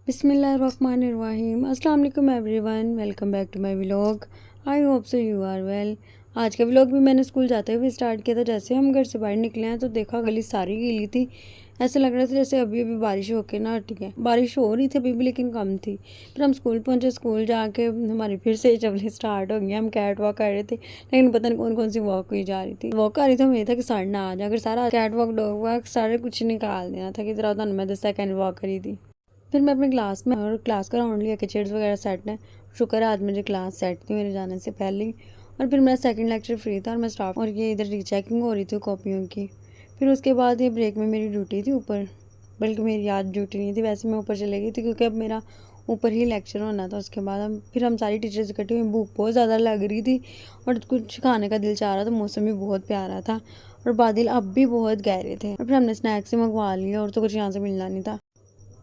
बिस्मिल्लाहिर्रहमानिर्रहीम। अस्सलाम वालेकुम everyone, welcome back to my vlog. I hope so you are well. आज का व्लॉग भी मैंने स्कूल जाते हुए स्टार्ट किया था। जैसे हम घर से बाहर निकले हैं तो देखा गली सारी गीली थी। ऐसा लग रहा था जैसे अभी अभी बारिश होके ना हटी है। बारिश हो रही थी अभी भी लेकिन कम थी। फिर हम स्कूल पहुंचे। स्कूल जाके हमारी फिर से चलनी स्टार्ट हो गई। हम कैट वॉक कर रहे थे लेकिन पता नहीं कौन कौन सी वॉक हुई जा रही थी। वॉक कर रही थी, हमें था कि सर ना आ जाए। अगर सारा कैट वॉक डॉग वॉक सारे कुछ निकाल देना था कि तरह मैं 10 सेकेंड वॉक करी थी। फिर मैं अपनी क्लास में और क्लास का राउंड लिया कि चेयर्स वगैरह सेट हैं। शुक्र है आज मुझे क्लास सेट थी मेरे जाने से पहले ही। और फिर मेरा सेकंड लेक्चर फ्री था और मैं स्टाफ और ये इधर रीचेकिंग हो रही थी कॉपियों की। फिर उसके बाद ये ब्रेक में मेरी ड्यूटी थी ऊपर, बल्कि मेरी आज ड्यूटी नहीं थी, वैसे मैं ऊपर चले गई थी क्योंकि अब मेरा ऊपर ही लेक्चर होना था। उसके बाद हम सारी टीचर्स इकट्ठी हुई। भूख बहुत ज़्यादा लग रही थी और कुछ खाने का दिल चाह रहा था। मौसम भी बहुत प्यारा था और बादल अब भी बहुत गहरे थे। और फिर हमने स्नैक्स से मंगवा लिया और तो कुछ यहाँ से मिलना नहीं था।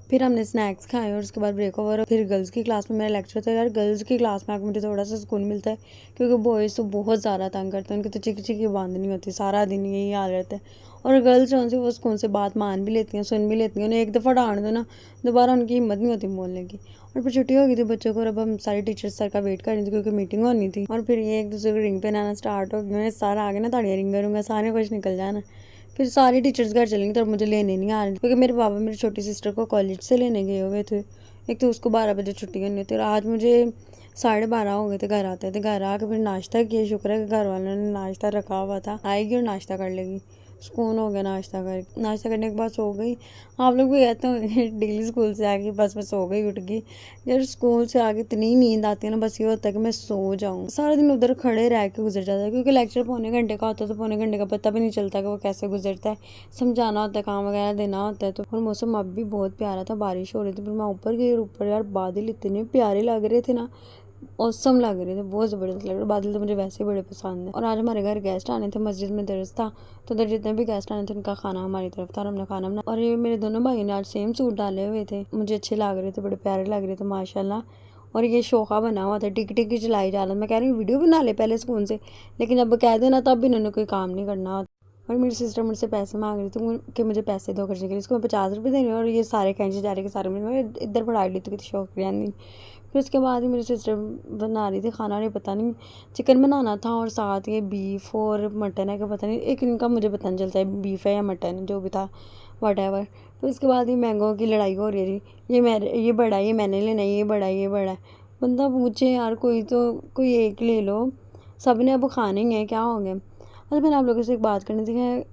फिर हमने स्नैक्स खाए और उसके बाद ब्रेक ओवर। फिर गर्ल्स की क्लास में मेरा लेक्चर था। यार गर्ल्स की क्लास में आकर मुझे थोड़ा सा सुकून मिलता है क्योंकि बॉयज़ तो बहुत ज़्यादा तंग करते हैं। उनकी तो चिकी चिकी बंद नहीं होती, सारा दिन यही हाल रहता है। और गर्ल्स जो वो सुकून से बात मान भी लेती हैं, सुन भी लेती हैं। उन्हें एक दफ़ा डांट दो ना, दोबारा उनकी हिम्मत नहीं होती बोलने की। और फिर छुट्टी हो गई थी बच्चों को और अब हम सारी टीचर्स सर का वेट कर रही थी क्योंकि मीटिंग होनी थी। और फिर ये एक दूसरे को रिंग पे आना स्टार्ट हो गया। सर आगे ना ताड़ियाँ रिंग करूँगा, सारे कुछ निकल जाना। फिर सारी टीचर्स घर चलेंगी तो मुझे लेने नहीं आ रही क्योंकि मेरे पापा मेरी छोटी सिस्टर को कॉलेज से लेने गए हुए थे। एक तो उसको 12 बजे छुट्टी करनी थी और आज मुझे 12:30 हो गए थे घर आते थे। घर आके फिर नाश्ता किया। शुक्र है कि घर वालों ने नाश्ता रखा हुआ था, आएगी और नाश्ता कर लेगी। सुकून हो गया नाश्ता करने के बाद सो गई। आप लोग भी कहते हो डेली स्कूल से आके बस मैं सो गई, उठ गई। यार स्कूल से आके इतनी नींद आती है ना, बस ये होता है कि मैं सो जाऊँ। सारा दिन उधर खड़े रह के गुजर जाता है क्योंकि लेक्चर पौने घंटे का होता है तो पौने घंटे का पता भी नहीं चलता कि वो कैसे गुजरता है। समझाना होता है, काम वगैरह देना होता है। तो और मौसम अब भी बहुत प्यारा था, बारिश हो रही थी। फिर मैं ऊपर गई और ऊपर यार बादल इतने प्यारे लग रहे थे ना, औसम लग रहे थे, बहुत ज़बरदस्त लग रहे थे। बादल तो मुझे वैसे ही बड़े पसंद है। और आज हमारे घर गेस्ट आने थे, मस्जिद में दर्स था तो उधर जितने भी गेस्ट आने थे उनका खाना हमारी तरफ था और हमने खाना बना। और ये मेरे दोनों भाइयों ने आज सेम सूट डाले हुए थे, मुझे अच्छे लग रहे थे, बड़े प्यारे लग रहे थे माशाल्लाह। और ये शोखा बना हुआ था, टिक टिक चलाई जा रहा था। मैं कह रही हूँ वीडियो बना ले पहले सुकून से, लेकिन अब कह देना तब भी इन्होंने कोई काम नहीं करना। और मेरी सिस्टर मुझसे पैसे मांग रही थी कि मुझे पैसे दो खर्चे के लिए। इसको मैं 50 रुपये दे रही हूँ और ये सारे खर्चे जा रहे के सारे मैं इधर बढ़ा ली तो कितनी शौक नहीं। फिर उसके बाद ही मेरी सिस्टर बना रही थी खाना। नहीं पता नहीं चिकन बनाना था और साथ ये बीफ और मटन है कि पता नहीं, एक इनका मुझे पता नहीं चलता है बीफ है या मटन, जो भी था वट एवर। तो इसके बाद ही मैंगो की लड़ाई हो रही थी, ये बड़ा है, ये मैंने लेना है, ये बड़ा है, ये बड़ा है। बंदा पूछे यार कोई एक ले लो, सब ने अब खाने ही है, क्या हो गया। अच्छा मैंने आप लोगों से एक बात करनी थी कि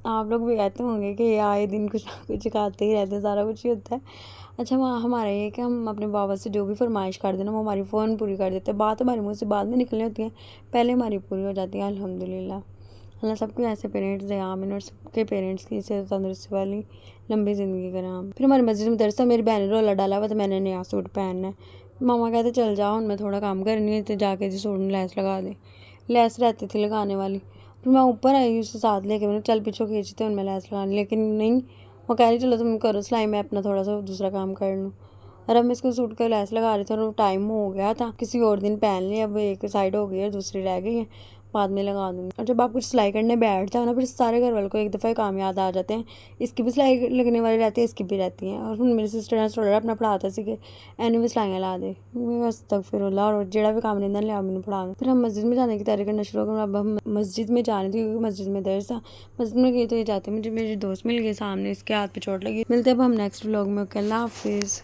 आप लोग भी कहते होंगे कि आए दिन कुछ ना कुछ खाते ही रहते हैं, सारा कुछ ही होता है। अच्छा हमारा ये कि हम अपने बाबा से जो भी फरमाइश कर देना वो हमारी फ़ौरन पूरी कर देते हैं। बात हमारे मुँह से बाद में निकलनी होती है, पहले हमारी पूरी हो जाती है अल्हम्दुलिल्लाह। अल्लाह सबको ऐसे पेरेंट्स दे आमीन और सबके पेरेंट्स की सेहत तंदुरुस्ती वाली लंबी ज़िंदगी का नाम। फिर हमारी मस्जिद में दरस था, मेरी बहन ने रोला डाला हुआ तो मैंने नया सूट पहनना है। मामा कहते चल जाओ, उनमें थोड़ा काम करनी है तो जाके जी सूट में लैस लगा दे। लैस रहती थी लगाने वाली। फिर मैं ऊपर आई उससे साथ लेके, मैंने चल पीछे खींचते उनमें लैस लगाने, लेकिन नहीं, वो कह रही चलो तुम करो सिलाई, मैं अपना थोड़ा सा दूसरा काम कर लूँ। और अब मैं इसको सूट का लैस लगा रही थी और टाइम हो गया था, किसी और दिन पहन लिया। अब एक साइड हो गई है, दूसरी रह गई है, बाद में लगा दूँगी। और जब आप कुछ सिलाई करने बैठ जाओ ना, फिर सारे घर वालों को एक दफ़ा काम याद आ जाते हैं, इसकी भी सिलाई लगने वाली रहती है, इसकी भी रहती हैं। और फिर मेरी सिस्टर ने थोड़ा अपना पढ़ाता सी कि एनू भी सिलाइयाँ ला दे, बस तक फिर और जेड़ा भी काम नहीं लिया मैंने पढ़ा। फिर हम मस्जिद में जाने की तैयारी करना शुरू हो गए। अब हम मस्जिद में जाने थी क्योंकि मस्जिद में दर्स था। मस्जिद में गई तो ये जाते मुझे मेरी दोस्त मिल गई सामने, इसके हाथ पे चोट लगी। मिलते अब हम नेक्स्ट व्लॉग में। अल्लाह हाफिज़।